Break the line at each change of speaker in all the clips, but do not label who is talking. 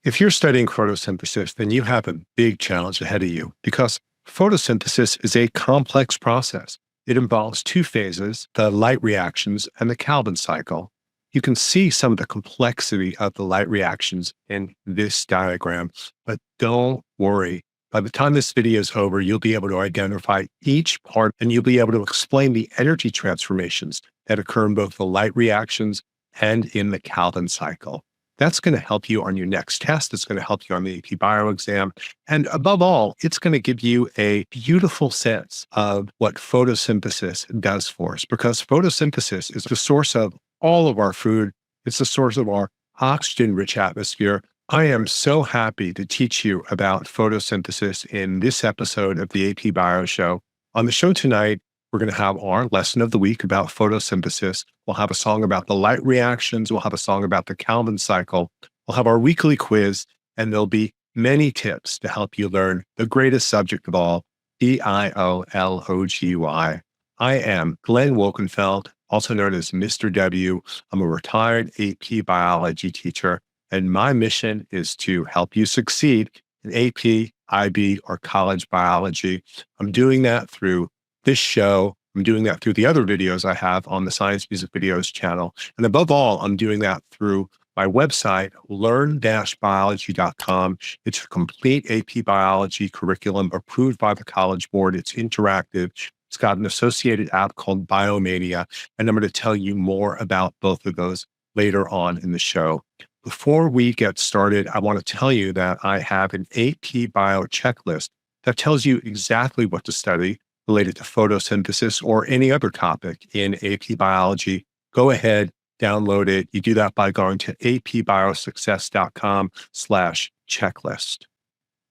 If you're studying photosynthesis, then you have a big challenge ahead of you because photosynthesis is a complex process. It involves two phases, the light reactions and the Calvin cycle. You can see some of the complexity of the light reactions in this diagram, but don't worry. By the time this video is over, you'll be able to identify each part and you'll be able to explain the energy transformations that occur in both the light reactions and in the Calvin cycle. That's going to help you on your next test. It's going to help you on the AP Bio exam. And above all, it's going to give you a beautiful sense of what photosynthesis does for us, because photosynthesis is the source of all of our food. It's the source of our oxygen-rich atmosphere. I am so happy to teach you about photosynthesis in this episode of the AP Bio Show. On the show tonight, we're going to have our lesson of the week about photosynthesis. We'll have a song about the light reactions. We'll have a song about the Calvin cycle. We'll have our weekly quiz, and there'll be many tips to help you learn the greatest subject of all, biology. I am Glenn Wolkenfeld, also known as Mr. W. I'm a retired AP biology teacher, and my mission is to help you succeed in AP, IB, or college biology. I'm doing that through this show. I'm doing that through the other videos I have on the Science Music Videos channel. And above all, I'm doing that through my website, learn-biology.com. It's a complete AP biology curriculum approved by the College Board. It's interactive. It's got an associated app called Biomania. And I'm going to tell you more about both of those later on in the show. Before we get started, I want to tell you that I have an AP Bio checklist that tells you exactly what to study related to photosynthesis or any other topic in AP biology. Go ahead, download it. You do that by going to apbiosuccess.com/checklist.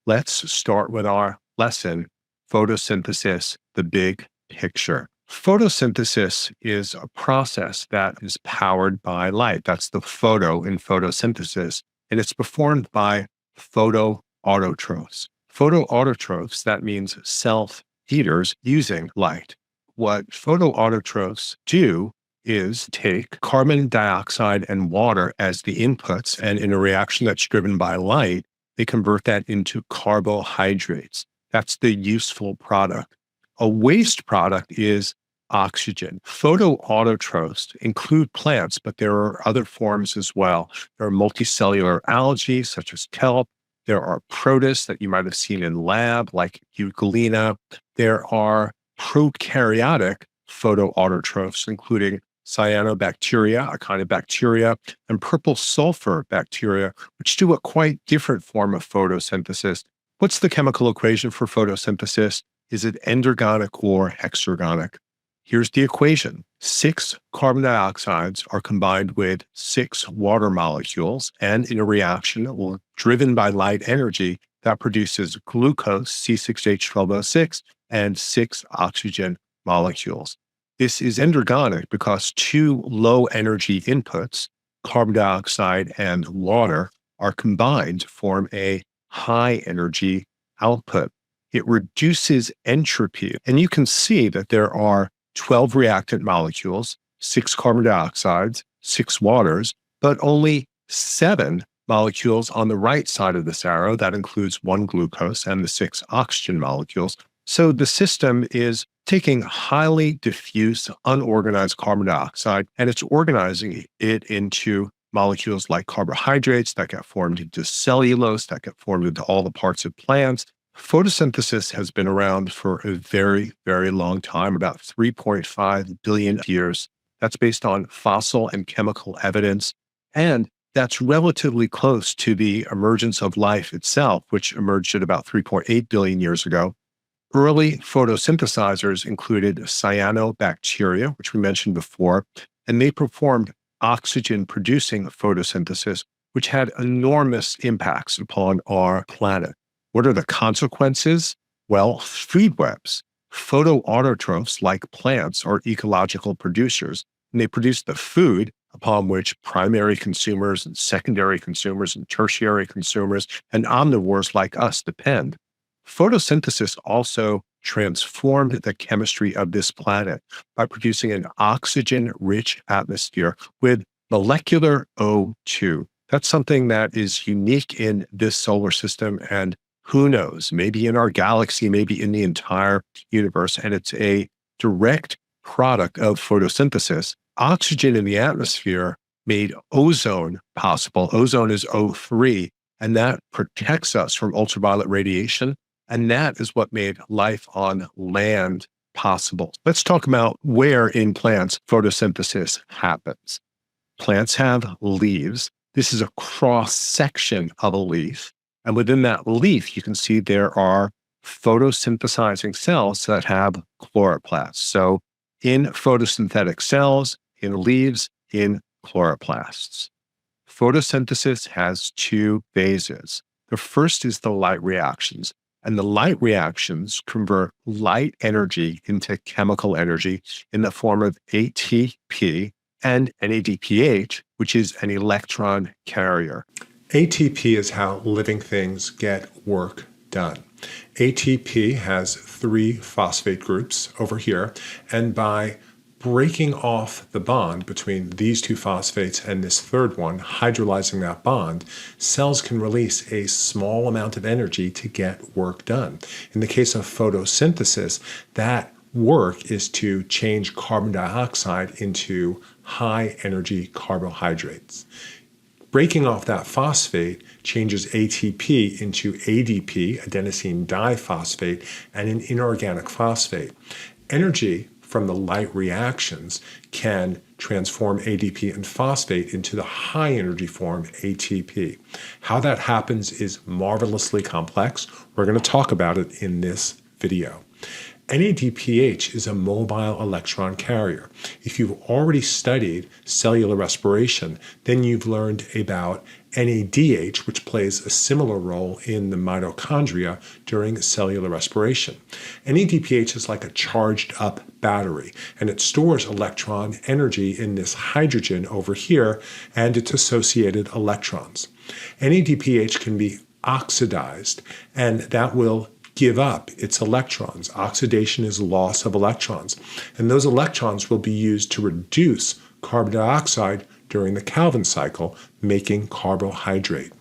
Let's start with our lesson, photosynthesis, the big picture. Photosynthesis is a process that is powered by light. That's the photo in photosynthesis, and it's performed by photoautotrophs. Photoautotrophs, that means self-heaters using light. What photoautotrophs do is take carbon dioxide and water as the inputs, and in a reaction that's driven by light, they convert that into carbohydrates. That's the useful product. A waste product is oxygen. Photoautotrophs include plants, but there are other forms as well. There are multicellular algae, such as kelp. There are protists that you might have seen in lab, like Euglena. There are prokaryotic photoautotrophs, including cyanobacteria, a kind of bacteria, and purple sulfur bacteria, which do a quite different form of photosynthesis. What's the chemical equation for photosynthesis? Is it endergonic or hexergonic? Here's the equation. 6 carbon dioxides are combined with 6 water molecules, and in a reaction driven by light energy, that produces glucose, C6H12O6, and 6 oxygen molecules. This is endergonic because 2 low-energy inputs, carbon dioxide and water, are combined to form a high-energy output. It reduces entropy, and you can see that there are 12 reactant molecules, 6 carbon dioxides, 6 waters, but only 7 molecules on the right side of this arrow. That includes 1 glucose and the 6 oxygen molecules. So the system is taking highly diffuse, unorganized carbon dioxide, and it's organizing it into molecules like carbohydrates that get formed into cellulose, that get formed into all the parts of plants. Photosynthesis has been around for a very, very long time, about 3.5 billion years. That's based on fossil and chemical evidence. And that's relatively close to the emergence of life itself, which emerged at about 3.8 billion years ago. Early photosynthesizers included cyanobacteria, which we mentioned before, and they performed oxygen-producing photosynthesis, which had enormous impacts upon our planet. What are the consequences? Well, food webs. Photoautotrophs, like plants, are ecological producers, and they produce the food upon which primary consumers and secondary consumers and tertiary consumers and omnivores like us depend. Photosynthesis also transformed the chemistry of this planet by producing an oxygen-rich atmosphere with molecular O2. That's something that is unique in this solar system. And who knows, maybe in our galaxy, maybe in the entire universe. And it's a direct product of photosynthesis. Oxygen in the atmosphere made ozone possible. Ozone is O3, and that protects us from ultraviolet radiation. And that is what made life on land possible. Let's talk about where in plants photosynthesis happens. Plants have leaves. This is a cross section of a leaf. And within that leaf, you can see there are photosynthesizing cells that have chloroplasts. So in photosynthetic cells, in leaves, in chloroplasts. Photosynthesis has two phases. The first is the light reactions. And the light reactions convert light energy into chemical energy in the form of ATP and NADPH, which is an electron carrier.
ATP is how living things get work done. ATP has 3 phosphate groups over here, and by breaking off the bond between these 2 phosphates and this third one, hydrolyzing that bond, cells can release a small amount of energy to get work done. In the case of photosynthesis, that work is to change carbon dioxide into high energy carbohydrates. Breaking off that phosphate changes ATP into ADP, adenosine diphosphate, and an inorganic phosphate. Energy from the light reactions can transform ADP and phosphate into the high energy form ATP. How that happens is marvelously complex. We're going to talk about it in this video. NADPH is a mobile electron carrier. If you've already studied cellular respiration, then you've learned about NADH, which plays a similar role in the mitochondria during cellular respiration. NADPH is like a charged up battery, and it stores electron energy in this hydrogen over here and its associated electrons. NADPH can be oxidized, and that will give up its electrons. Oxidation is loss of electrons, and those electrons will be used to reduce carbon dioxide during the Calvin cycle, making carbohydrate.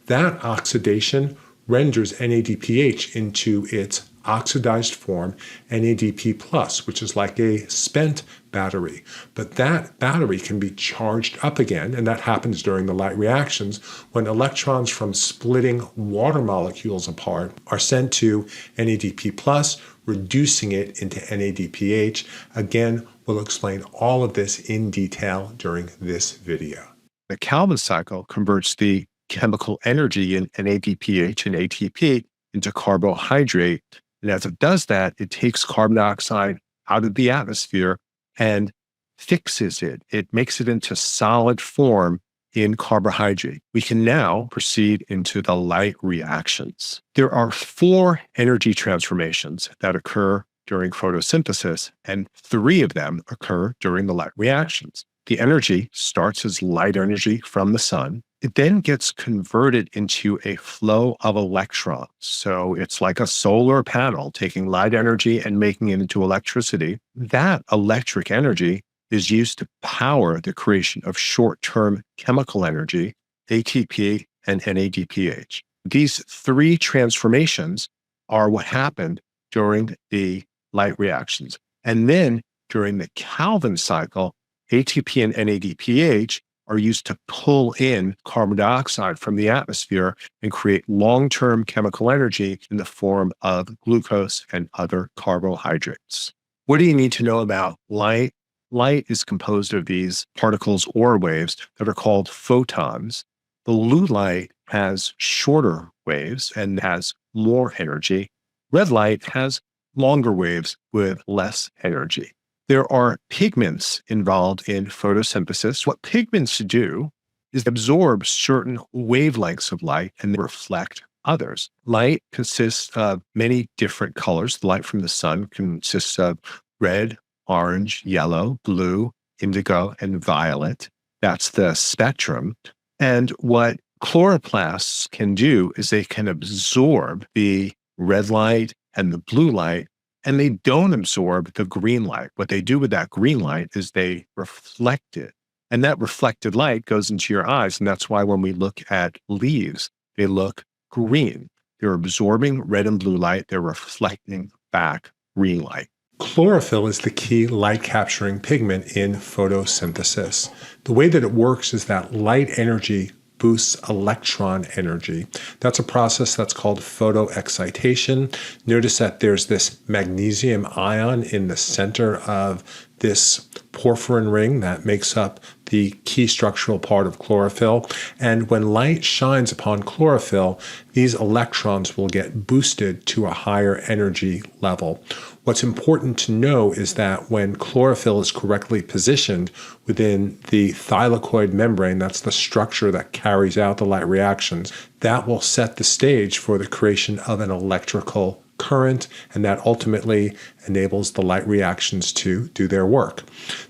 That oxidation renders NADPH into its oxidized form, NADP+, which is like a spent battery. But that battery can be charged up again, and that happens during the light reactions when electrons from splitting water molecules apart are sent to NADP+, reducing it into NADPH. Again, we'll explain all of this in detail during this video.
The Calvin cycle converts the chemical energy in NADPH and ATP into carbohydrate. And as it does that, it takes carbon dioxide out of the atmosphere and fixes it. It makes it into solid form in carbohydrate. We can now proceed into the light reactions. There are 4 energy transformations that occur during photosynthesis, and 3 of them occur during the light reactions. The energy starts as light energy from the sun. It then gets converted into a flow of electrons. So it's like a solar panel taking light energy and making it into electricity. That electric energy is used to power the creation of short-term chemical energy, ATP and NADPH. These 3 transformations are what happened during the light reactions. And then during the Calvin cycle, ATP and NADPH are used to pull in carbon dioxide from the atmosphere and create long-term chemical energy in the form of glucose and other carbohydrates. What do you need to know about light? Light is composed of these particles or waves that are called photons. Blue light has shorter waves and has more energy. Red light has longer waves with less energy. There are pigments involved in photosynthesis. What pigments do is absorb certain wavelengths of light and reflect others. Light consists of many different colors. The light from the sun consists of red, orange, yellow, blue, indigo, and violet. That's the spectrum. And what chloroplasts can do is they can absorb the red light and the blue light, and they don't absorb the green light. What they do with that green light is they reflect it. And that reflected light goes into your eyes. And that's why when we look at leaves, they look green. They're absorbing red and blue light. They're reflecting back green light.
Chlorophyll is the key light capturing pigment in photosynthesis. The way that it works is that light energy boosts electron energy. That's a process that's called photoexcitation. Notice that there's this magnesium ion in the center of this porphyrin ring that makes up the key structural part of chlorophyll. And when light shines upon chlorophyll, these electrons will get boosted to a higher energy level. What's important to know is that when chlorophyll is correctly positioned within the thylakoid membrane, that's the structure that carries out the light reactions, that will set the stage for the creation of an electrical current, and that ultimately enables the light reactions to do their work.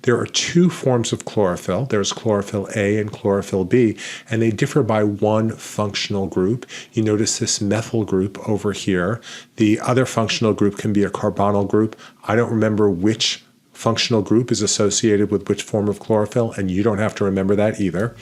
There are two forms of chlorophyll. There's chlorophyll A and chlorophyll B, and they differ by one functional group. You notice this methyl group over here. The other functional group can be a carbonyl group. I don't remember which functional group is associated with which form of chlorophyll, and you don't have to remember that either.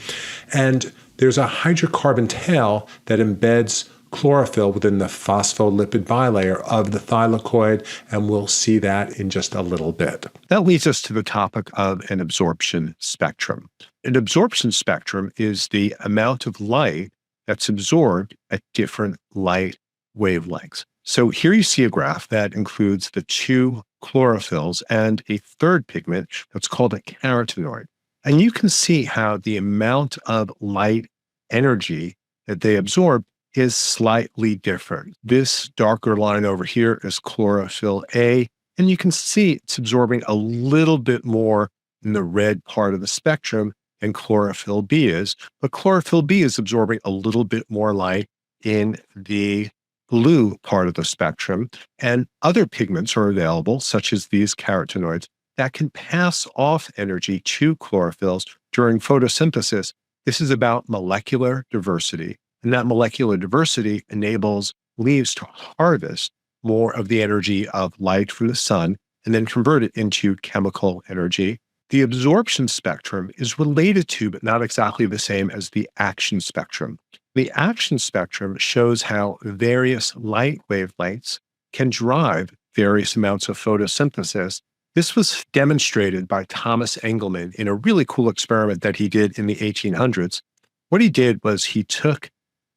And there's a hydrocarbon tail that embeds chlorophyll within the phospholipid bilayer of the thylakoid, and we'll see that in just a little bit.
That leads us to the topic of an absorption spectrum. An absorption spectrum is the amount of light that's absorbed at different light wavelengths. So here you see a graph that includes the two chlorophylls and a third pigment that's called a carotenoid. And you can see how the amount of light energy that they absorb is slightly different. This darker line over here is chlorophyll A, and you can see it's absorbing a little bit more in the red part of the spectrum than chlorophyll B is, but chlorophyll B is absorbing a little bit more light in the blue part of the spectrum, and other pigments are available, such as these carotenoids, that can pass off energy to chlorophylls during photosynthesis. This is about molecular diversity. And that molecular diversity enables leaves to harvest more of the energy of light from the sun and then convert it into chemical energy. The absorption spectrum is related to, but not exactly the same as the action spectrum. The action spectrum shows how various light wavelengths can drive various amounts of photosynthesis. This was demonstrated by Thomas Engelmann in a really cool experiment that he did in the 1800s. What he did was he took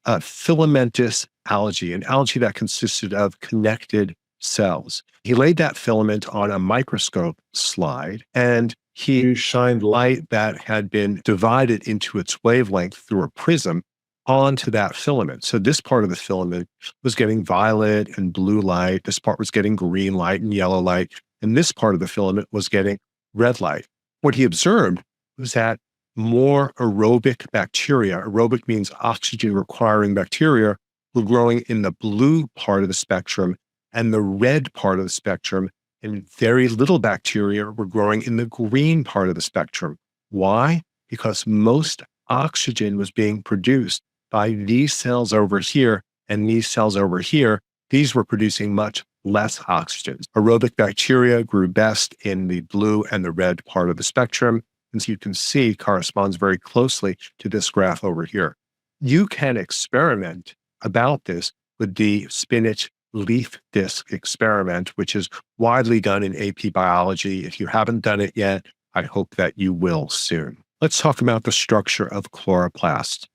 a filamentous algae, an algae that consisted of connected cells. He laid that filament on a microscope slide, and he shined light that had been divided into its wavelength through a prism onto that filament. So this part of the filament was getting violet and blue light. This part was getting green light and yellow light. And this part of the filament was getting red light. What he observed was that more aerobic bacteria, aerobic means oxygen requiring bacteria, were growing in the blue part of the spectrum and the red part of the spectrum, and very little bacteria were growing in the green part of the spectrum. Why? Because most oxygen was being produced by these cells over here and these cells over here. These were producing much less oxygen. Aerobic bacteria grew best in the blue and the red part of the spectrum. As you can see, corresponds very closely to this graph over here. You can experiment about this with the spinach leaf disc experiment, which is widely done in AP biology. If you haven't done it yet, I hope that you will soon. Let's talk about the structure of chloroplasts.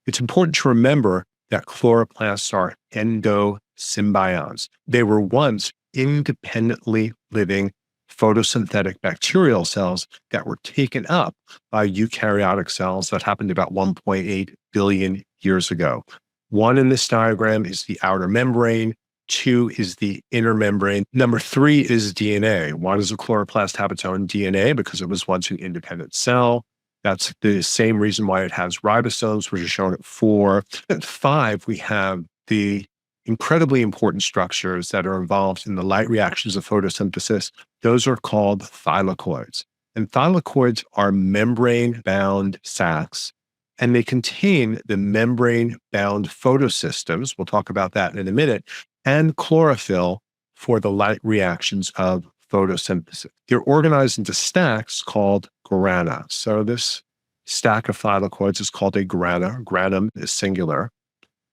It's important to remember that chloroplasts are endosymbionts. They were once independently living photosynthetic bacterial cells that were taken up by eukaryotic cells that happened about 1.8 billion years ago. One in this diagram is the outer membrane. 2 is the inner membrane. Number 3 is DNA. Why does a chloroplast have its own DNA? Because it was once an independent cell. That's the same reason why it has ribosomes, which are shown at 4. At 5, we have the incredibly important structures that are involved in the light reactions of photosynthesis. Those are called thylakoids. And thylakoids are membrane-bound sacs, and they contain the membrane-bound photosystems. We'll talk about that in a minute, and chlorophyll for the light reactions of photosynthesis. They're organized into stacks called grana. So this stack of thylakoids is called a grana. Granum is singular.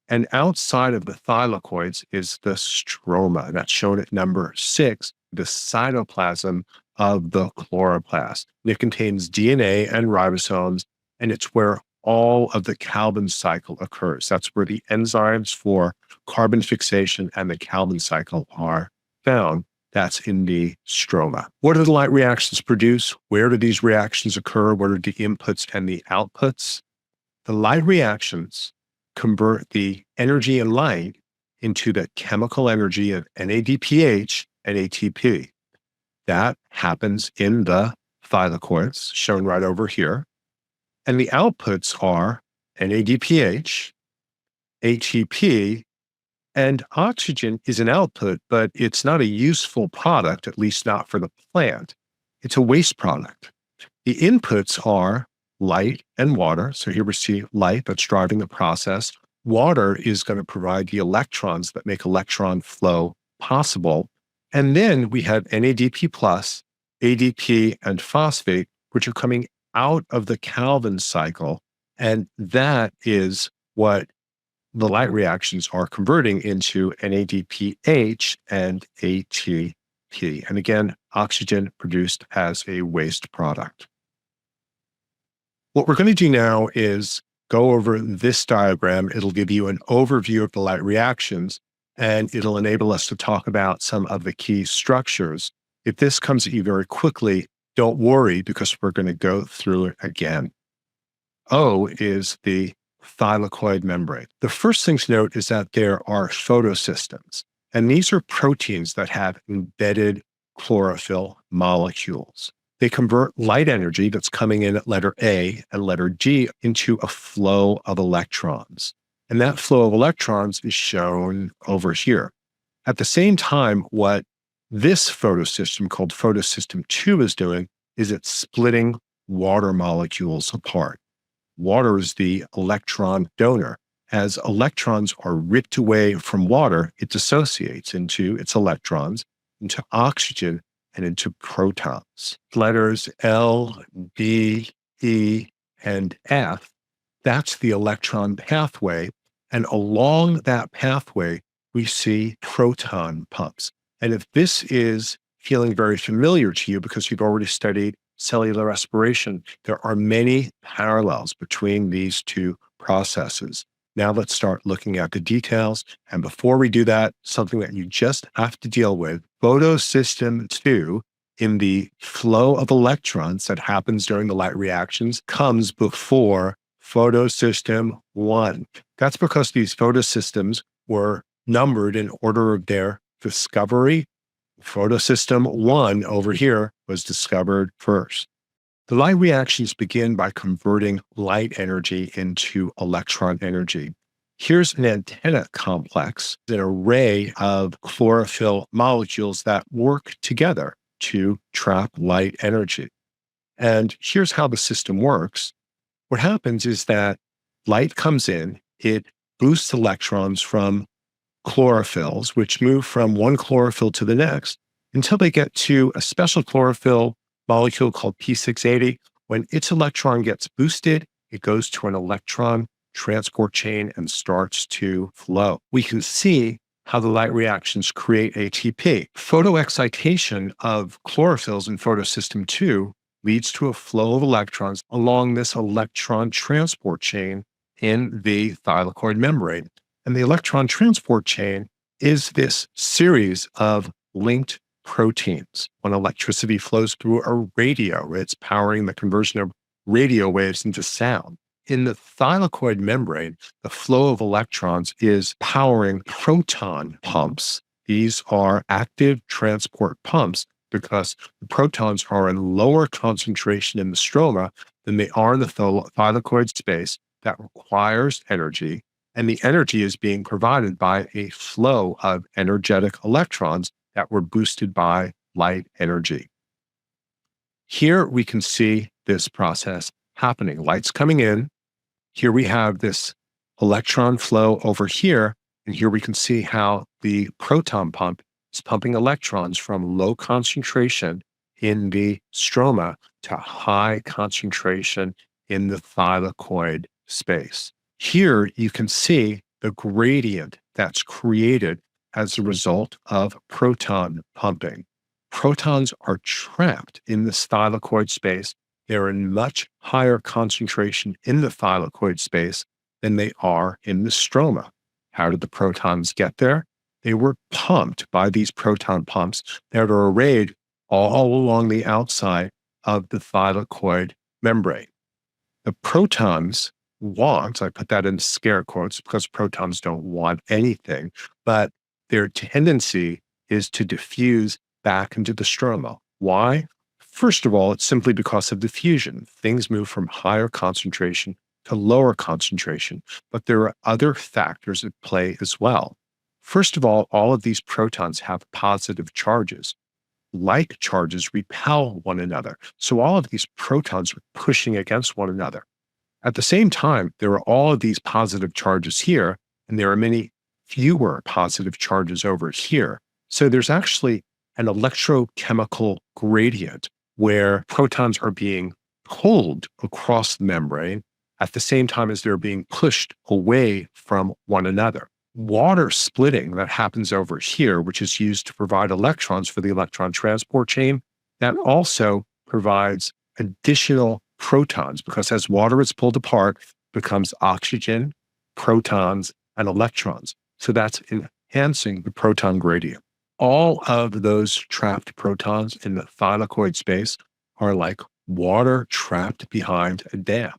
And outside of the thylakoids is the stroma. That's shown at number 6, the cytoplasm of the chloroplast. It contains DNA and ribosomes, and it's where all of the Calvin cycle occurs. That's where the enzymes for carbon fixation and the Calvin cycle are found. That's in the stroma. What do the light reactions produce? Where do these reactions occur? What are the inputs and the outputs? The light reactions convert the energy in light into the chemical energy of NADPH and ATP. That happens in the thylakoids, shown right over here. And the outputs are NADPH, ATP, and oxygen is an output, but it's not a useful product, at least not for the plant. It's a waste product. The inputs are light and water. So here we see light that's driving the process. Water is going to provide the electrons that make electron flow possible. And then we have NADP plus, ADP, and phosphate, which are coming out of the Calvin cycle. And that is what the light reactions are converting into NADPH and ATP. And again, oxygen produced as a waste product. What we're going to do now is go over this diagram. It'll give you an overview of the light reactions, and it'll enable us to talk about some of the key structures. If this comes at you very quickly, don't worry, because we're going to go through it again. O is the thylakoid membrane. The first thing to note is that there are photosystems, and these are proteins that have embedded chlorophyll molecules. They convert light energy that's coming in at letter A and letter G into a flow of electrons. And that flow of electrons is shown over here. At the same time, what this photosystem called Photosystem 2 is doing is it's splitting water molecules apart. Water is the electron donor. As electrons are ripped away from water, it dissociates into its electrons, into oxygen, and into protons. Letters L, B, E, and F, that's the electron pathway. And along that pathway, we see proton pumps. And if this is feeling very familiar to you because you've already studied cellular respiration, there are many parallels between these two processes. Now let's start looking at the details. And before we do that, something that you just have to deal with, photosystem 2 in the flow of electrons that happens during the light reactions comes before photosystem 1. That's because these photosystems were numbered in order of their discovery. Photosystem 1 over here was discovered first. The light reactions begin by converting light energy into electron energy. Here's an antenna complex, an array of chlorophyll molecules that work together to trap light energy. And here's how the system works. What happens is that light comes in, it boosts electrons from chlorophylls, which move from one chlorophyll to the next until they get to a special chlorophyll molecule called P680. When its electron gets boosted, it goes to an electron transport chain and starts to flow. We can see how the light reactions create ATP. Photoexcitation of chlorophylls in photosystem 2 leads to a flow of electrons along this electron transport chain in the thylakoid membrane. And the electron transport chain is this series of linked proteins. When electricity flows through a radio, it's powering the conversion of radio waves into sound. In the thylakoid membrane, the flow of electrons is powering proton pumps. These are active transport pumps because the protons are in lower concentration in the stroma than they are in the thylakoid space. That requires energy, and the energy is being provided by a flow of energetic electrons that were boosted by light energy. Here we can see this process happening. Light's coming in. Here we have this electron flow over here, and here we can see how the proton pump is pumping electrons from low concentration in the stroma to high concentration in the thylakoid space. Here you can see the gradient that's created as a result of proton pumping. Protons are trapped in this thylakoid space. They're in much higher concentration in the thylakoid space than they are in the stroma. How did the protons get there? They were pumped by these proton pumps that are arrayed all along the outside of the thylakoid membrane. The protons want, I put that in scare quotes because protons don't want anything, but their tendency is to diffuse back into the stroma. Why? First of all, it's simply because of diffusion. Things move from higher concentration to lower concentration, but there are other factors at play as well. First of all of these protons have positive charges. Like charges repel one another. So all of these protons are pushing against one another. At the same time, there are all of these positive charges here, and there are many fewer positive charges over here. So there's actually an electrochemical gradient where protons are being pulled across the membrane at the same time as they're being pushed away from one another. Water splitting that happens over here, which is used to provide electrons for the electron transport chain, that also provides additional protons because as water is pulled apart, it becomes oxygen, protons, and electrons. So that's enhancing the proton gradient. All of those trapped protons in the thylakoid space are like water trapped behind a dam.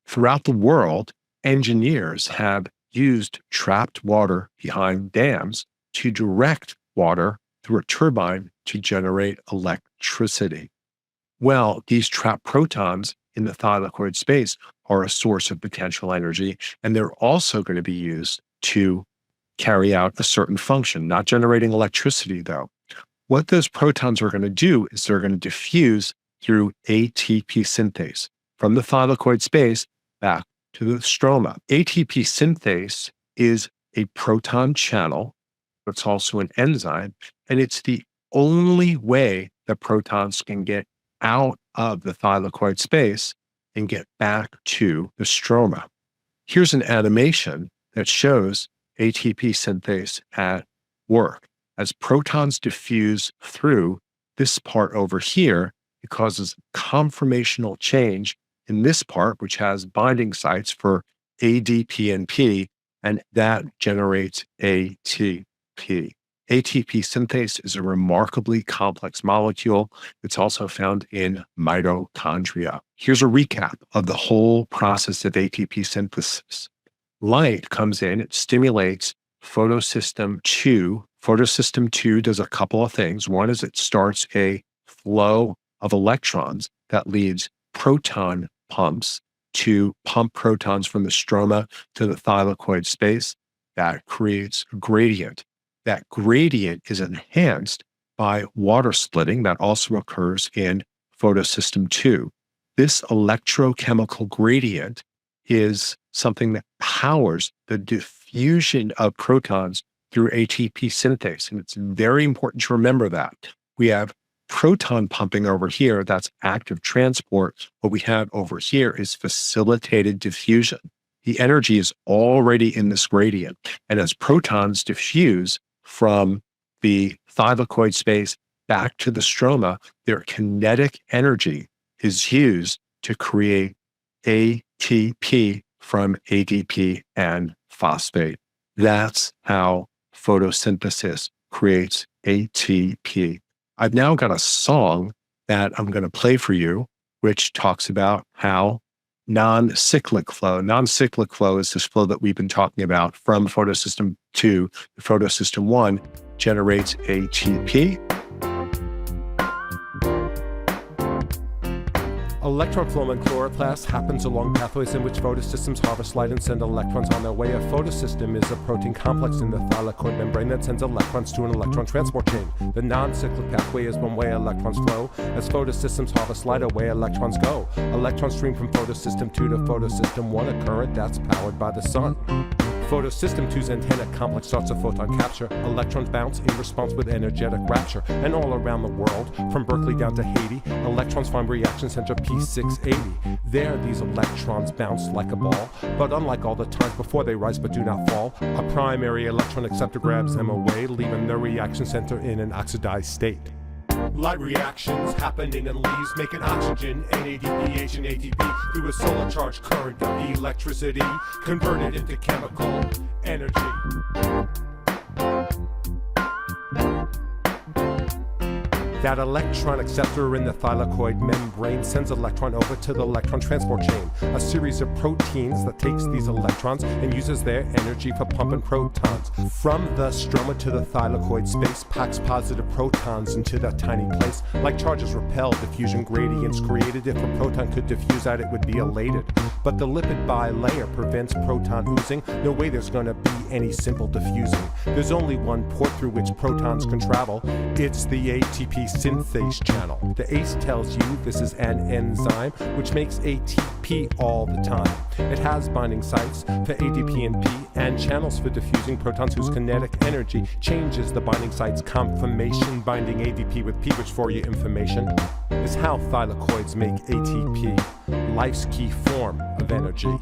Throughout the world, engineers have used trapped water behind dams to direct water through a turbine to generate electricity. Well, these trapped protons in the thylakoid space are a source of potential energy, and they're also going to be used to carry out a certain function, not generating electricity though. What those protons are going to do is they're going to diffuse through ATP synthase from the thylakoid space back to the stroma. ATP synthase is a proton channel. It's also an enzyme, and it's the only way that protons can get out of the thylakoid space and get back to the stroma. Here's an animation that shows ATP synthase at work. As protons diffuse through this part over here, it causes conformational change in this part, which has binding sites for ADP and P, and that generates ATP. ATP synthase is a remarkably complex molecule. It's also found in mitochondria. Here's a recap of the whole process of ATP synthesis. Light comes in, it stimulates photosystem 2. Photosystem 2 does a couple of things. One is it starts a flow of electrons that leads proton pumps to pump protons from the stroma to the thylakoid space. That creates a gradient. That gradient is enhanced by water splitting that also occurs in photosystem 2. This electrochemical gradient is something that powers the diffusion of protons through ATP synthase. And it's very important to remember that. We have proton pumping over here, that's active transport. What we have over here is facilitated diffusion. The energy is already in this gradient. And as protons diffuse from the thylakoid space back to the stroma, their kinetic energy is used to create ATP from ADP and phosphate. That's how photosynthesis creates ATP. I've now got a song that I'm going to play for you, which talks about how non-cyclic flow is this flow that we've been talking about from photosystem 2 to photosystem 1 generates ATP.
Electron flow in chloroplasts happens along pathways in which photosystems harvest light and send electrons on their way. A photosystem is a protein complex in the thylakoid membrane that sends electrons to an electron transport chain. The non-cyclic pathway is one way electrons flow. As photosystems harvest light, away electrons go. Electrons stream from photosystem 2 to photosystem 1, a current that's powered by the sun. Photosystem 2's antenna complex starts a photon capture. Electrons bounce in response with energetic rapture. And all around the world, from Berkeley down to Haiti, electrons find reaction center P680. There, these electrons bounce like a ball, but unlike all the times before they rise but do not fall, a primary electron acceptor grabs them away, leaving the reaction center in an oxidized state. Light reactions happening in leaves, making oxygen, NADPH and ATP through a solar charged current of electricity, converted into chemical energy. That electron acceptor in the thylakoid membrane sends electron over to the electron transport chain, a series of proteins that takes these electrons and uses their energy for pumping protons. From the stroma to the thylakoid space, packs positive protons into that tiny place. Like charges repel, diffusion gradients created. If a proton could diffuse out, it would be elated. But the lipid bilayer prevents proton oozing. No way there's gonna be any simple diffusing. There's only one port through which protons can travel. It's the ATP synthase channel. The ACE tells you this is an enzyme which makes ATP all the time. It has binding sites for ADP and P and channels for diffusing protons whose kinetic energy changes the binding site's conformation. Binding ADP with P, which for your information is how thylakoids make ATP, life's key form of energy.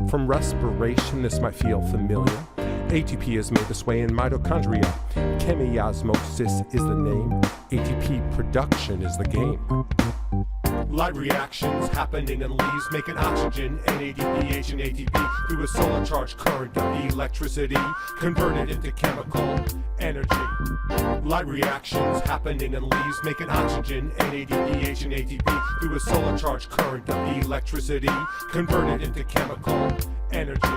From respiration, this might feel familiar. ATP is made this way in mitochondria. Chemiosmosis is the name. ATP production is the game. Light reactions happening in leaves, making oxygen, NADPH and ATP through a solar charged current of electricity, converted into chemical energy. Light reactions happening in leaves, making oxygen, NADPH and ATP through a solar charged current of electricity, converted into chemical energy.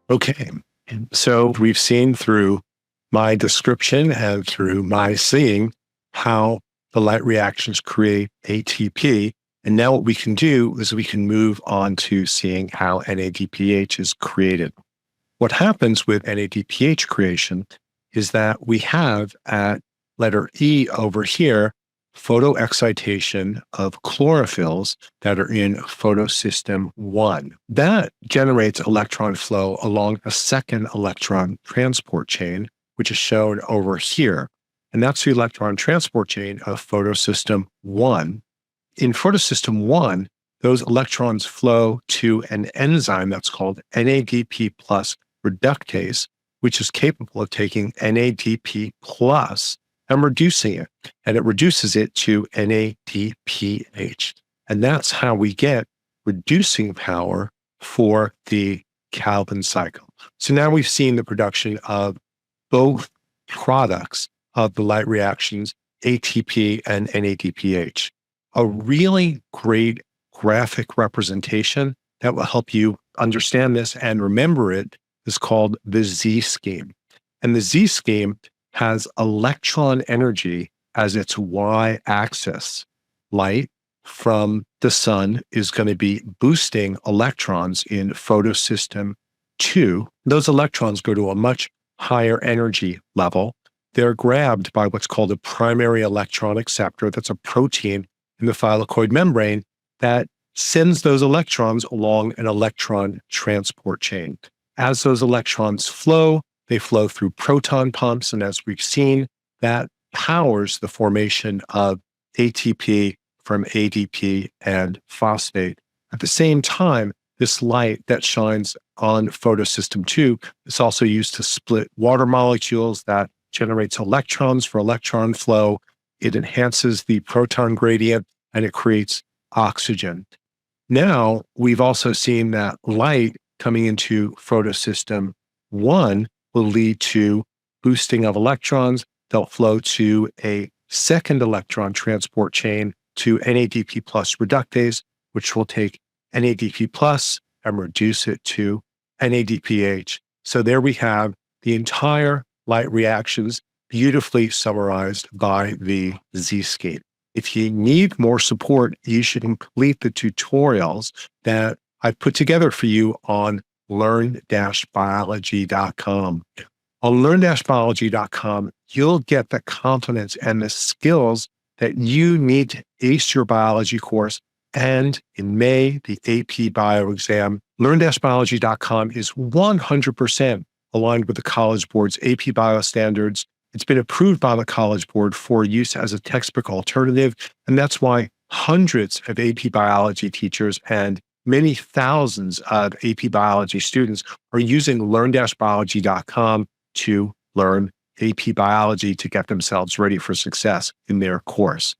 Okay, so we've seen through my description and through my seeing how the light reactions create ATP. And now what we can do is we can move on to seeing how NADPH is created. What happens with NADPH creation is that we have at letter E over here, photoexcitation of chlorophylls that are in photosystem 1. That generates electron flow along a second electron transport chain, which is shown over here. And that's the electron transport chain of photosystem 1. In photosystem 1, those electrons flow to an enzyme that's called NADP plus reductase, which is capable of taking NADP plus and reducing it. And it reduces it to NADPH. And that's how we get reducing power for the Calvin cycle. So now we've seen the production of both products of the light reactions, ATP and NADPH. A really great graphic representation that will help you understand this and remember it is called the Z scheme. And the Z scheme has electron energy as its y-axis. Light from the sun is going to be boosting electrons in photosystem 2. Those electrons go to a much higher energy level. They're grabbed by what's called a primary electron acceptor. That's a protein in the thylakoid membrane that sends those electrons along an electron transport chain. As those electrons flow, they flow through proton pumps, and as we've seen, that powers the formation of ATP from ADP and phosphate. At the same time, this light that shines on photosystem 2 is also used to split water molecules that generates electrons for electron flow. It enhances the proton gradient, and it creates oxygen. Now, we've also seen that light coming into photosystem 1 will lead to boosting of electrons. They'll flow to a second electron transport chain to NADP plus reductase, which will take NADP plus and reduce it to NADPH. So there we have the entire light reactions beautifully summarized by the Z scheme. If you need more support, you should complete the tutorials that I've put together for you on learn-biology.com. On learn-biology.com, you'll get the confidence and the skills that you need to ace your biology course. And in May, the AP Bio exam. Learn-biology.com is 100% aligned with the College Board's AP Bio standards. It's been approved by the College Board for use as a textbook alternative. And that's why hundreds of AP Biology teachers and many thousands of AP Biology students are using learn-biology.com to learn AP Biology to get themselves ready for success in their course.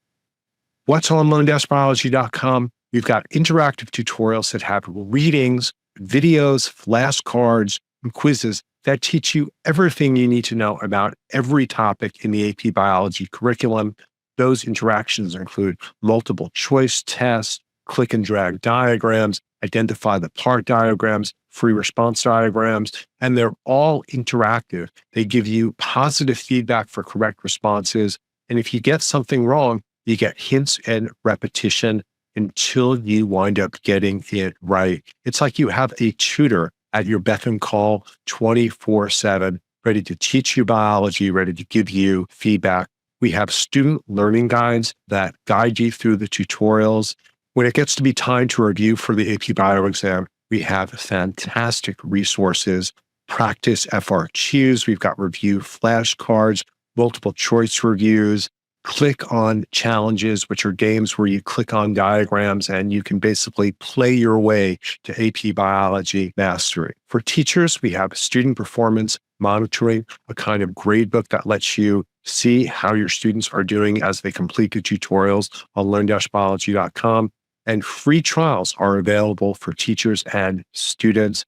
What's on learn-biology.com? We've got interactive tutorials that have readings, videos, flashcards, and quizzes that teach you everything you need to know about every topic in the AP Biology curriculum. Those interactions include multiple choice tests, click and drag diagrams, identify the part diagrams, free response diagrams, and they're all interactive. They give you positive feedback for correct responses. And if you get something wrong, you get hints and repetition until you wind up getting it right. It's like you have a tutor at your beck and call 24/7, ready to teach you biology, ready to give you feedback. We have student learning guides that guide you through the tutorials. When it gets to be time to review for the AP Bio exam, we have fantastic resources, practice FRQs, we've got review flashcards, multiple choice reviews, click on challenges, which are games where you click on diagrams and you can basically play your way to AP Biology mastery. For teachers, we have student performance monitoring, a kind of grade book that lets you see how your students are doing as they complete the tutorials on learn-biology.com. And free trials are available for teachers and students.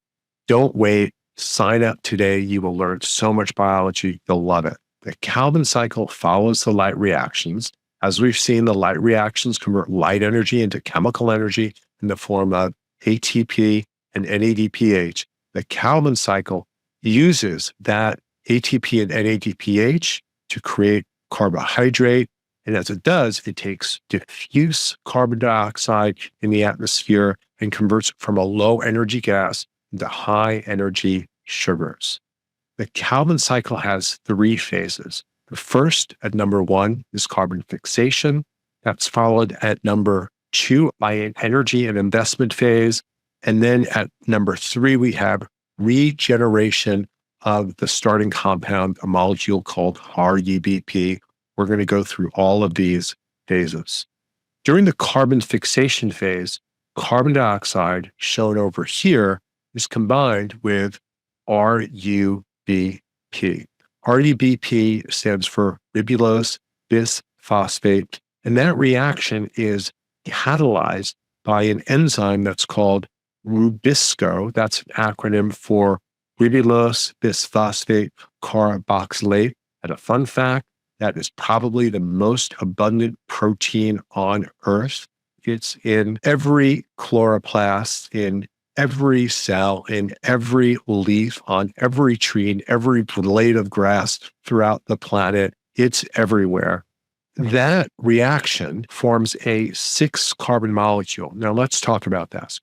Don't wait. Sign up today. You will learn so much biology. You'll love it. The Calvin cycle follows the light reactions. As we've seen, the light reactions convert light energy into chemical energy in the form of ATP and NADPH. The Calvin cycle uses that ATP and NADPH to create carbohydrate. And as it does, it takes diffuse carbon dioxide in the atmosphere and converts it from a low energy gas into high energy sugars. The Calvin cycle has 3 phases. The first, at number 1, is carbon fixation. That's followed at number 2 by an energy and investment phase. And then at number 3, we have regeneration of the starting compound, a molecule called RUBP. We're going to go through all of these phases. During the carbon fixation phase, carbon dioxide, shown over here, is combined with RUBP. RUBP stands for ribulose bisphosphate, and that reaction is catalyzed by an enzyme that's called Rubisco. That's an acronym for ribulose bisphosphate carboxylate. And a fun fact, that is probably the most abundant protein on Earth. It's in every chloroplast, in every cell, in every leaf, on every tree, in every blade of grass throughout the planet. It's everywhere. That reaction forms a 6-carbon molecule. Now let's talk about this.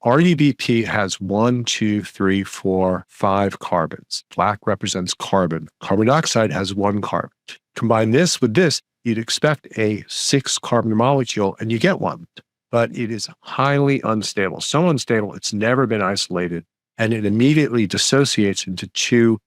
RUBP has 1, 2, 3, 4, 5 carbons. Black represents carbon. Carbon dioxide has 1 carbon. Combine this with this, you'd expect a 6-carbon molecule, and you get one. But it is highly unstable. So unstable, it's never been isolated, and it immediately dissociates into 2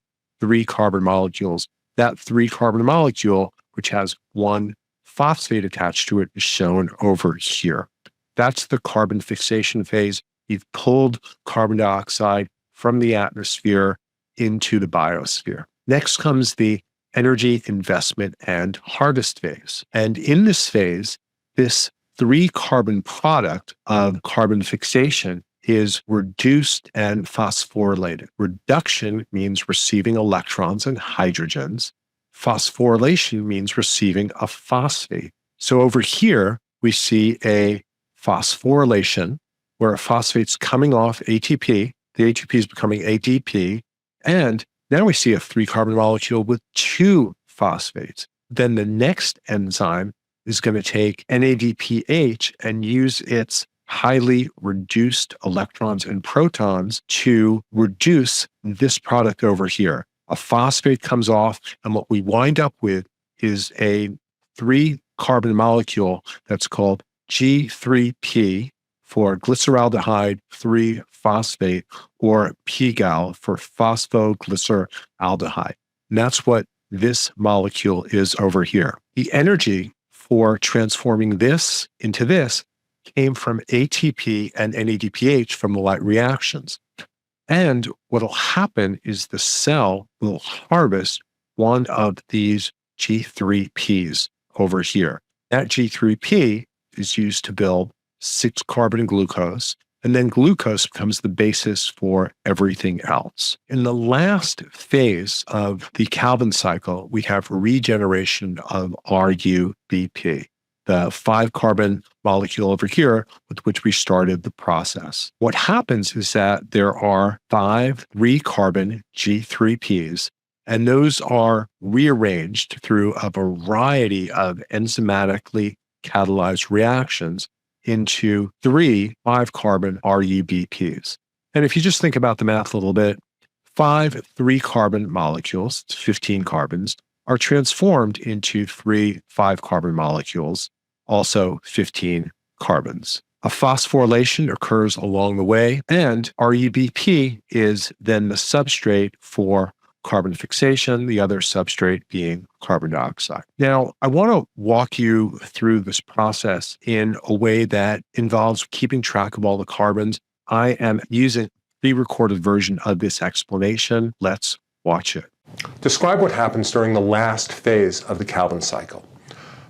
3-carbon molecules. That 3-carbon molecule, which has 1 phosphate attached to it, is shown over here. That's the carbon fixation phase. You've pulled carbon dioxide from the atmosphere into the biosphere. Next comes the energy investment and harvest phase. And in this phase, this 3-carbon product of carbon fixation is reduced and phosphorylated. Reduction means receiving electrons and hydrogens. Phosphorylation means receiving a phosphate. So over here, we see a phosphorylation where a phosphate's coming off ATP. The ATP is becoming ADP. And now we see a 3-carbon molecule with 2 phosphates. Then the next enzyme is going to take NADPH and use its highly reduced electrons and protons to reduce this product over here. A phosphate comes off, and what we wind up with is a 3-carbon molecule that's called G3P for glyceraldehyde 3-phosphate, or PGAL for phosphoglyceraldehyde. And that's what this molecule is over here. The energy for transforming this into this came from ATP and NADPH from the light reactions. And what will happen is the cell will harvest one of these G3Ps over here. That G3P is used to build 6-carbon glucose, and then glucose becomes the basis for everything else. In the last phase of the Calvin cycle, we have regeneration of RUBP, the 5-carbon molecule over here with which we started the process. What happens is that there are 5 3-carbon G3Ps, and those are rearranged through a variety of enzymatically catalyzed reactions into 3 5-carbon RUBPs. And if you just think about the math a little bit, 5 3-carbon molecules, 15 carbons, are transformed into 3 5-carbon molecules, also 15 carbons. A phosphorylation occurs along the way, and RUBP is then the substrate for carbon fixation, the other substrate being carbon dioxide. Now, I want to walk you through this process in a way that involves keeping track of all the carbons. I am using a pre-recorded version of this explanation. Let's watch it.
Describe what happens during the last phase of the Calvin cycle.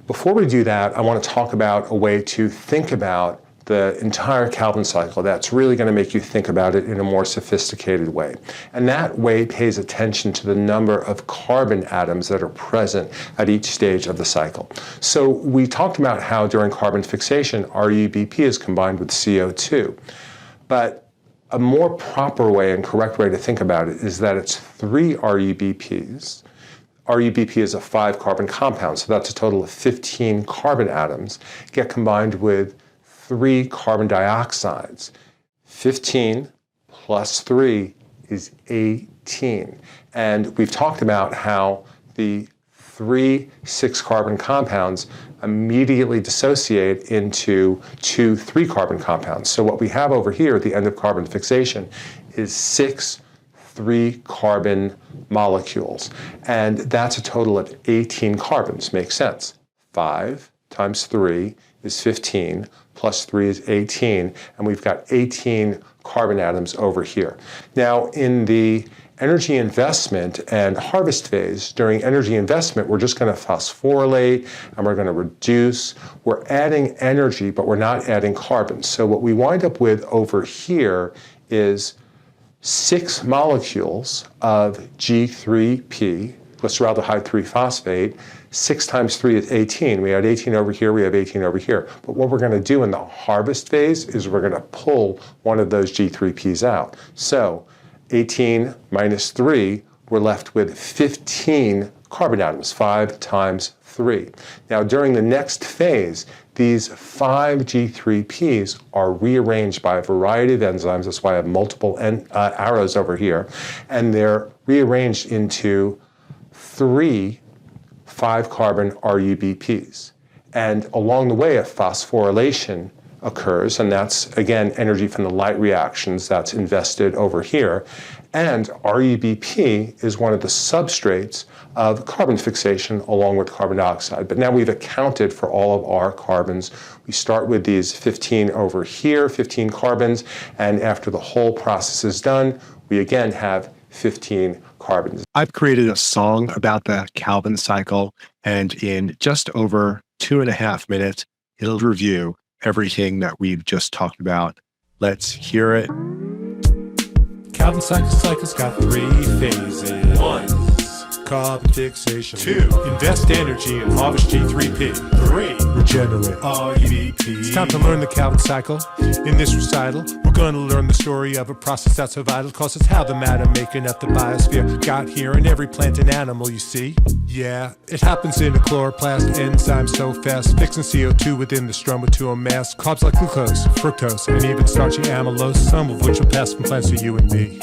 Before we do that, I want to talk about a way to think about the entire Calvin cycle that's really going to make you think about it in a more sophisticated way. And that way pays attention to the number of carbon atoms that are present at each stage of the cycle. So we talked about how during carbon fixation, RUBP is combined with CO2. But a more proper way and correct way to think about it is that it's 3 RUBPs. RUBP is a 5-carbon compound, so that's a total of 15 carbon atoms, get combined with 3 carbon dioxides. 15 plus 3 is 18. And we've talked about how the 3 6-carbon compounds immediately dissociate into 2 3-carbon compounds. So what we have over here at the end of carbon fixation is 6 3-carbon molecules. And that's a total of 18 carbons. Makes sense. 5 times 3 is 15, plus 3 is 18, and we've got 18 carbon atoms over here. Now, in the energy investment and harvest phase, during energy investment, we're just going to phosphorylate and we're going to reduce. We're adding energy, but we're not adding carbon. So what we wind up with over here is 6 molecules of G3P, glyceraldehyde 3-phosphate. 6 times 3 is 18. We had 18 over here, we have 18 over here. But what we're going to do in the harvest phase is we're going to pull one of those G3Ps out. So 18 minus 3, we're left with 15 carbon atoms, 5 times 3. Now during the next phase, these 5 G3Ps are rearranged by a variety of enzymes. That's why I have multiple arrows over here. And they're rearranged into 3 5-carbon RUBPs. And along the way, a phosphorylation occurs, and that's, again, energy from the light reactions that's invested over here. And RUBP is one of the substrates of carbon fixation along with carbon dioxide. But now we've accounted for all of our carbons. We start with these 15 over here, 15 carbons, and after the whole process is done, we again have 15 carbons.
I've created a song about the Calvin cycle, and in just over 2.5 minutes, it'll review everything that we've just talked about. Let's hear it.
Calvin cycle's got 3 phases. 1. Carbon fixation.
2.
Invest energy and harvest G3P.
3.
Regenerate.
RUBP.
It's time to learn the Calvin cycle. In this recital, we're going to learn the story of a process that's so vital, cause it's how the matter making up the biosphere got here in every plant and animal you see. Yeah, it happens in a chloroplast, enzymes so fast, fixing CO2 within the stroma to a mass, carbs like glucose, fructose, and even starchy amylose, some of which will pass from plants to you and me.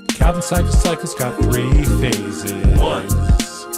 Calvin cycle's got 3 phases.
1.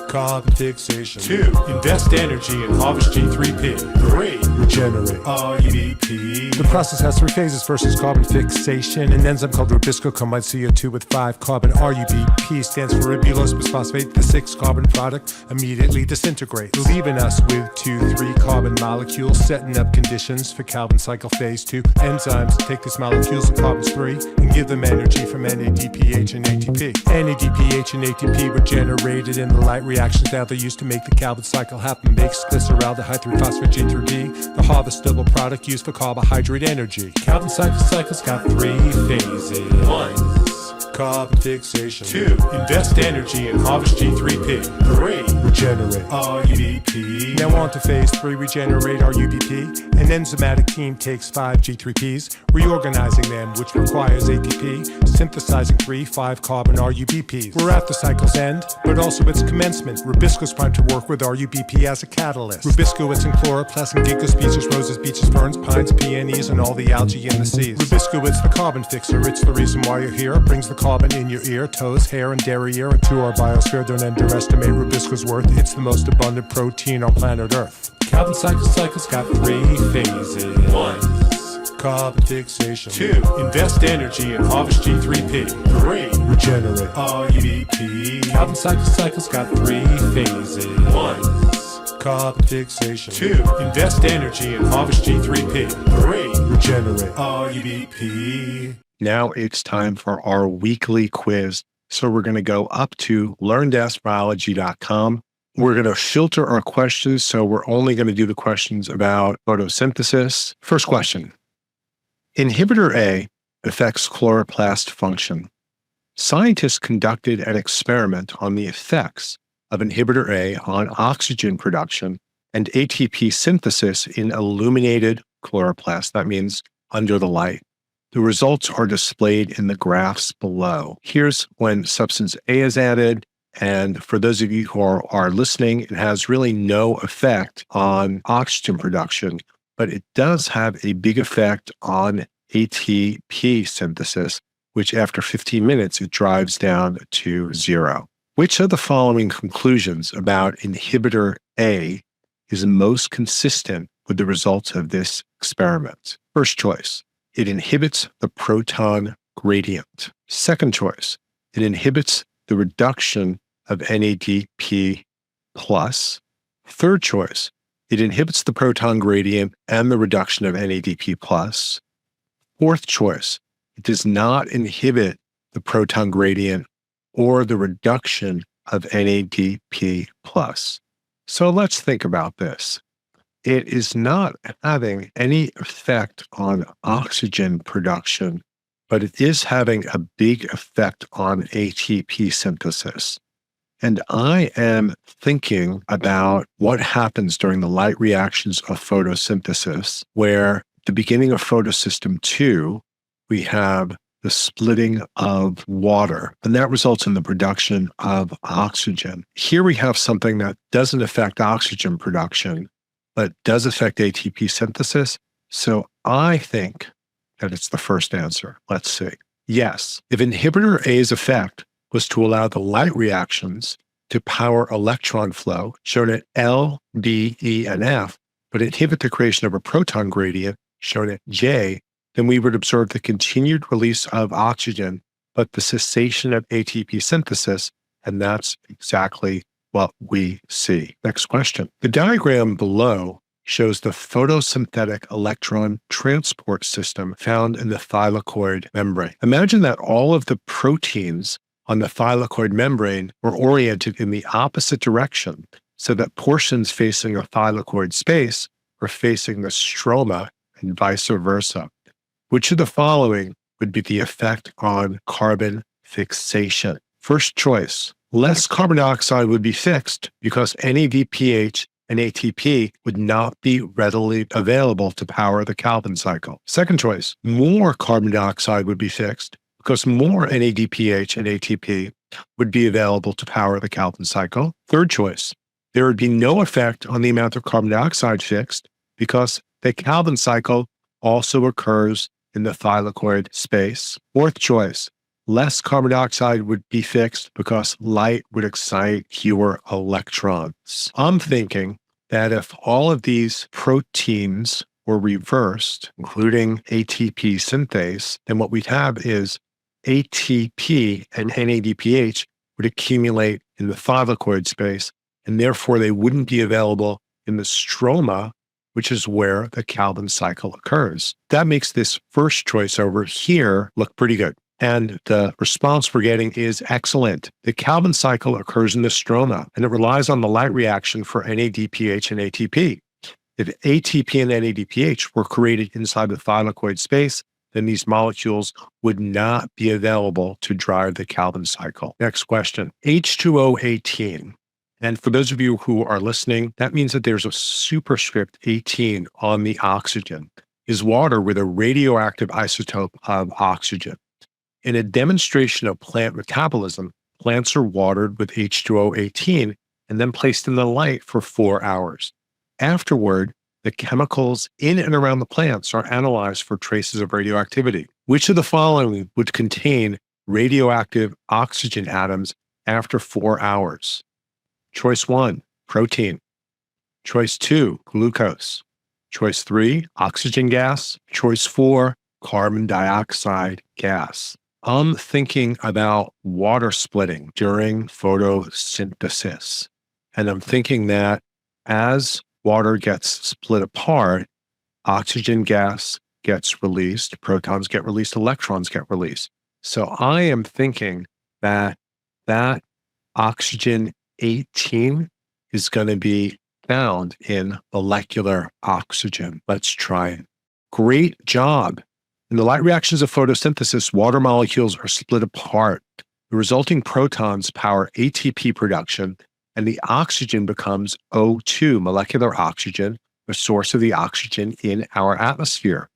Carbon fixation.
2.
Invest energy and harvest G3P.
3.
Regenerate.
RUBP.
The process has 3 phases. First is carbon fixation. An enzyme called rubisco combines CO2 with 5 carbon. RUBP stands for ribulose bisphosphate. The 6 carbon product immediately disintegrates, leaving us with 2 3-carbon molecules, setting up conditions for Calvin cycle phase 2. Enzymes take these molecules of carbons 3 and give them energy from NADPH and ATP. NADPH and ATP were generated in the light reactions that they used to make the Calvin cycle happen. Makes glyceraldehyde 3-phosphate G3D, the harvestable product used for carbohydrate energy. Calvin cycle's got 3 phases.
1.
Carbon fixation.
2.
Invest energy and harvest G3P.
3.
Regenerate.
RUBP.
Now on to phase 3, regenerate RUBP. An enzymatic team takes 5 G3Ps, reorganizing them, which requires ATP, synthesizing 3 5-carbon RUBPs. We're at the cycle's end, but also its commencement. Rubisco's primed to work with RUBP as a catalyst. Rubisco, it's in chloroplasts and ginkgo species, roses, beeches, ferns, pines, peonies, and all the algae in the seas. Rubisco, it's the carbon fixer. It's the reason why you're here. It brings the carbon in your ear, toes, hair, and derriere into our biosphere. Don't underestimate Rubisco's worth. It's the most abundant protein on planet Earth. Calvin cycle's got 3 phases.
1.
Carbon fixation.
2.
Invest energy and harvest G3P.
3.
Regenerate.
RUBP.
Calvin cycle's got 3 phases.
1.
Carbon fixation.
2.
Invest energy and harvest G3P.
3.
Regenerate.
RUBP.
Now it's time for our weekly quiz. So we're going to go up to learn-biology.com. We're going to filter our questions, so we're only going to do the questions about photosynthesis. First question. Inhibitor A affects chloroplast function. Scientists conducted an experiment on the effects of inhibitor A on oxygen production and ATP synthesis in illuminated chloroplasts. That means under the light. The results are displayed in the graphs below. Here's when substance A is added. And for those of you who are listening, it has really no effect on oxygen production, but it does have a big effect on ATP synthesis, which after 15 minutes, it drives down to 0. Which of the following conclusions about inhibitor A is most consistent with the results of this experiment? First choice, it inhibits the proton gradient. Second choice, it inhibits the reduction of NADP+. Third choice, it inhibits the proton gradient and the reduction of NADP+. Fourth choice, it does not inhibit the proton gradient or the reduction of NADP+. So let's think about this. It is not having any effect on oxygen production, but it is having a big effect on ATP synthesis. And I am thinking about what happens during the light reactions of photosynthesis, where at the beginning of photosystem 2, we have the splitting of water, and that results in the production of oxygen. Here we have something that doesn't affect oxygen production, but does affect ATP synthesis. So I think that it's the first answer. Let's see. Yes, if inhibitor A's effect was to allow the light reactions to power electron flow, shown at L, D, E, and F, but inhibit the creation of a proton gradient, shown at J, then we would observe the continued release of oxygen, but the cessation of ATP synthesis, and that's exactly what we see. Next question. The diagram below shows the photosynthetic electron transport system found in the thylakoid membrane. Imagine that all of the proteins on the thylakoid membrane were oriented in the opposite direction, so that portions facing a thylakoid space were facing the stroma and vice versa. Which of the following would be the effect on carbon fixation? First choice, less carbon dioxide would be fixed because NADPH and ATP would not be readily available to power the Calvin cycle. Second choice, more carbon dioxide would be fixed because more NADPH and ATP would be available to power the Calvin cycle. Third choice, there would be no effect on the amount of carbon dioxide fixed because the Calvin cycle also occurs in the thylakoid space. Fourth choice, less carbon dioxide would be fixed because light would excite fewer electrons. I'm thinking that if all of these proteins were reversed, including ATP synthase, then what we'd have is ATP and NADPH would accumulate in the thylakoid space, and therefore they wouldn't be available in the stroma, which is where the Calvin cycle occurs. That makes this first choice over here look pretty good. And the response we're getting is excellent. The Calvin cycle occurs in the stroma, and it relies on the light reaction for NADPH and ATP. If ATP and NADPH were created inside the thylakoid space, then these molecules would not be available to drive the Calvin cycle. Next question, H2O18. And for those of you who are listening, that means that there's a superscript 18 on the oxygen, is water with a radioactive isotope of oxygen. In a demonstration of plant metabolism, plants are watered with H2O18 and then placed in the light for 4 hours. Afterward, the chemicals in and around the plants are analyzed for traces of radioactivity. Which of the following would contain radioactive oxygen atoms after 4 hours? Choice 1, protein. Choice 2, glucose. Choice 3, oxygen gas. Choice 4, carbon dioxide gas. I'm thinking about water splitting during photosynthesis. And I'm thinking that as water gets split apart, oxygen gas gets released, protons get released, electrons get released. So I am thinking that that oxygen 18 is going to be found in molecular oxygen. Let's try it. Great job. In the light reactions of photosynthesis, water molecules are split apart. The resulting protons power ATP production, and the oxygen becomes O2, molecular oxygen, the source of the oxygen in our atmosphere.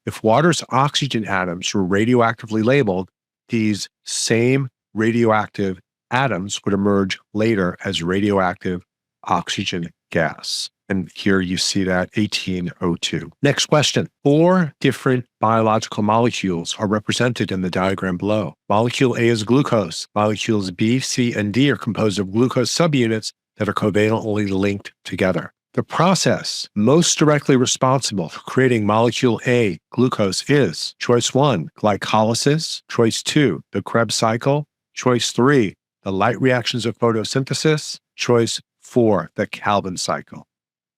If water's oxygen atoms were radioactively labeled, these same radioactive atoms would emerge later as radioactive oxygen gas. And here you see that 18O2. Next question. 4 different biological molecules are represented in the diagram below. Molecule A is glucose. Molecules B, C, and D are composed of glucose subunits that are covalently linked together. The process most directly responsible for creating molecule A, glucose, is choice 1, glycolysis. Choice 2, the Krebs cycle. Choice 3, the light reactions of photosynthesis. Choice 4, the Calvin cycle.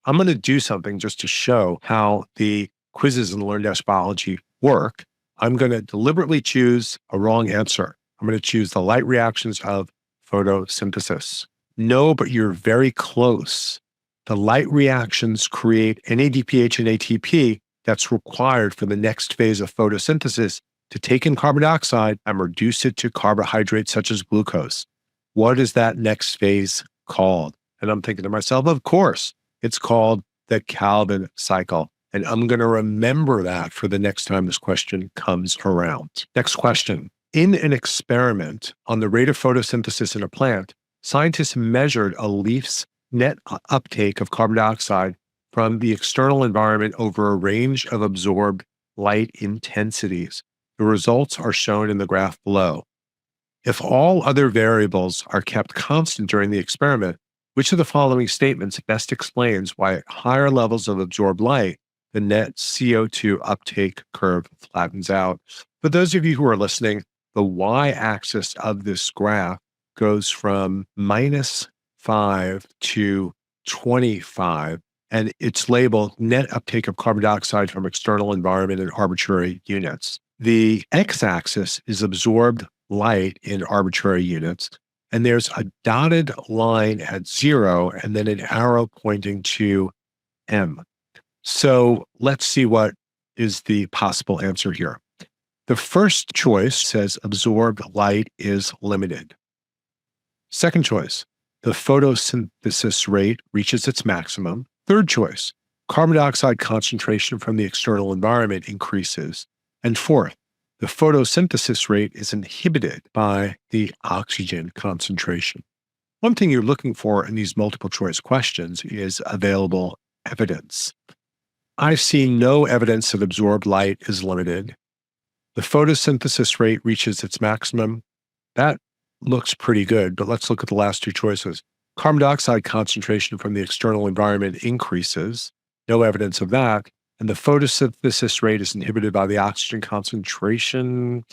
I'm going to do something just to show how the quizzes in LearnDash Biology work. I'm going to deliberately choose a wrong answer. I'm going to choose the light reactions of photosynthesis. No, but you're very close. The light reactions create NADPH and ATP that's required for the next phase of photosynthesis to take in carbon dioxide and reduce it to carbohydrates such as glucose. What is that next phase called? And I'm thinking to myself, of course, it's called the Calvin cycle. And I'm going to remember that for the next time this question comes around. Next question. In an experiment on the rate of photosynthesis in a plant, scientists measured a leaf's net uptake of carbon dioxide from the external environment over a range of absorbed light intensities. The results are shown in the graph below. If all other variables are kept constant during the experiment, which of the following statements best explains why at higher levels of absorbed light, the net CO2 uptake curve flattens out? For those of you who are listening, the y-axis of this graph goes from -5 to 25, and it's labeled net uptake of carbon dioxide from external environment in arbitrary units. The x-axis is absorbed light in arbitrary units, and there's a dotted line at 0 and then an arrow pointing to M. So let's see what is the possible answer here. The first choice says absorbed light is limited. Second choice, the photosynthesis rate reaches its maximum. Third choice, carbon dioxide concentration from the external environment increases. And fourth, the photosynthesis rate is inhibited by the oxygen concentration. One thing you're looking for in these multiple choice questions is available evidence. I've seen no evidence that absorbed light is limited. The photosynthesis rate reaches its maximum. That looks pretty good, but let's look at the last two choices. Carbon dioxide concentration from the external environment increases. No evidence of that. And the photosynthesis rate is inhibited by the oxygen concentration.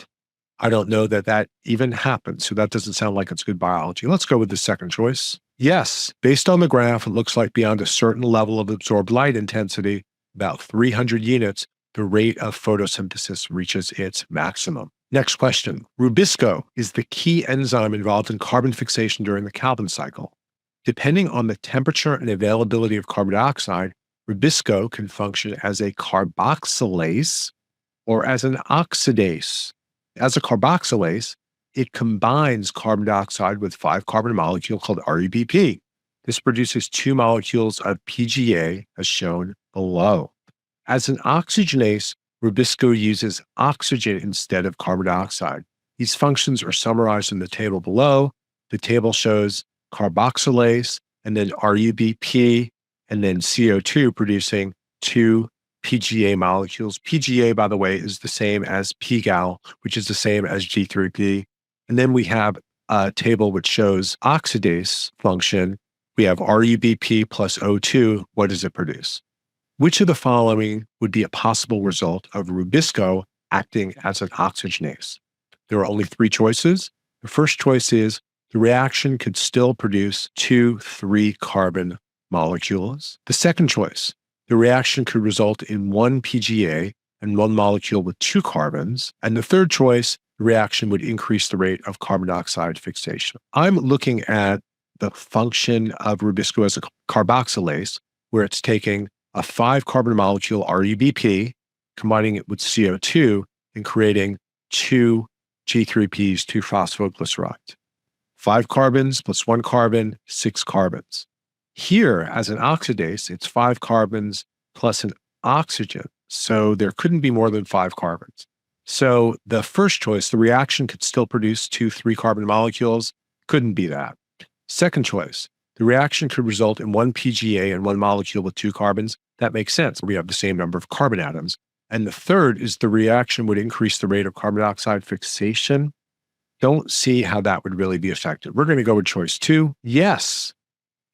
I don't know that that even happens, so that doesn't sound like it's good biology. Let's go with the second choice. Yes, based on the graph, it looks like beyond a certain level of absorbed light intensity, about 300 units, the rate of photosynthesis reaches its maximum. Next question. Rubisco is the key enzyme involved in carbon fixation during the Calvin cycle. Depending on the temperature and availability of carbon dioxide, Rubisco can function as a carboxylase or as an oxidase. As a carboxylase, it combines carbon dioxide with 5-carbon molecule called RUBP. This produces 2 molecules of PGA, as shown below. As an oxygenase, Rubisco uses oxygen instead of carbon dioxide. These functions are summarized in the table below. The table shows carboxylase, and then RUBP, and then CO2 producing 2 PGA molecules. PGA, by the way, is the same as pGal, which is the same as G3P. And then we have a table which shows oxidase function. We have RUBP plus O2. What does it produce? Which of the following would be a possible result of Rubisco acting as an oxygenase? There are only 3 choices. The first choice is the reaction could still produce 2 3-carbon molecules. The second choice, the reaction could result in 1 PGA and 1 molecule with 2 carbons. And the third choice, the reaction would increase the rate of carbon dioxide fixation. I'm looking at the function of Rubisco as a carboxylase, where it's taking a 5-carbon molecule, RUBP, combining it with CO2 and creating 2 G3Ps, 2 phosphoglycerides. 5 carbons plus 1 carbon, 6 carbons. Here, as an oxidase, it's 5 carbons plus an oxygen. So there couldn't be more than 5 carbons. So the first choice, the reaction could still produce 2 3-carbon molecules. Couldn't be that. Second choice, the reaction could result in 1 PGA and 1 molecule with 2 carbons. That makes sense. We have the same number of carbon atoms. And the third is the reaction would increase the rate of carbon dioxide fixation. Don't see how that would really be effective. We're going to go with choice 2. Yes.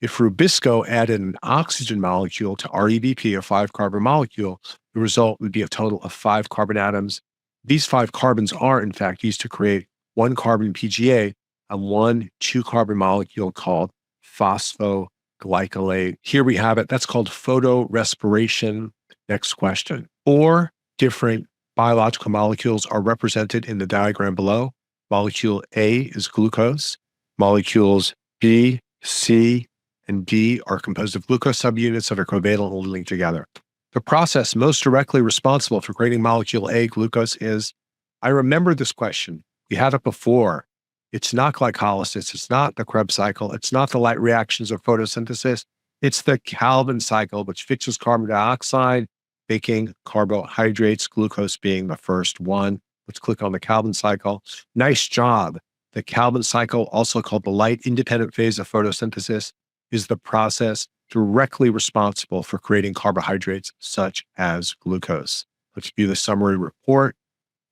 If Rubisco added an oxygen molecule to RUBP, a 5-carbon molecule, the result would be a total of 5 carbon atoms. These 5 carbons are, in fact, used to create 1 carbon PGA and 1 2-carbon molecule called phosphoglycolate. Here we have it. That's called photorespiration. Next question. 4 different biological molecules are represented in the diagram below. Molecule A is glucose. Molecules B, C, and D are composed of glucose subunits that are covalently linked together. The process most directly responsible for creating molecule A, glucose, is, I remember this question. We had it before. It's not glycolysis. It's not the Krebs cycle. It's not the light reactions of photosynthesis. It's the Calvin cycle, which fixes carbon dioxide, making carbohydrates, glucose being the first one. Let's click on the Calvin cycle. Nice job. The Calvin cycle, also called the light-independent phase of photosynthesis, is the process directly responsible for creating carbohydrates such as glucose. Let's view the summary report.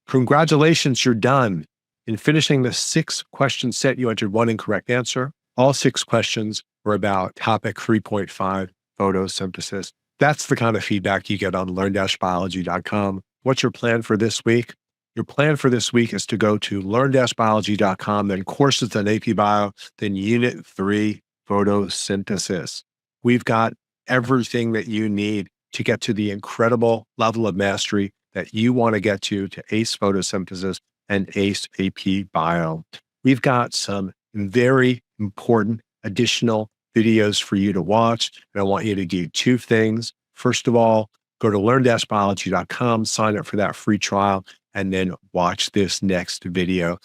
Congratulations, you're done. In finishing the 6-question set, you entered 1 incorrect answer. All 6 questions were about topic 3.5, photosynthesis. That's the kind of feedback you get on learn-biology.com. What's your plan for this week? Your plan for this week is to go to learn-biology.com, then courses on AP Bio, then Unit 3, photosynthesis. We've got everything that you need to get to the incredible level of mastery that you want to get to ace photosynthesis and ace AP Bio. We've got some very important additional videos for you to watch, and I want you to do 2 things. First of all, go to learn-biology.com, sign up for that free trial, and then watch this next video.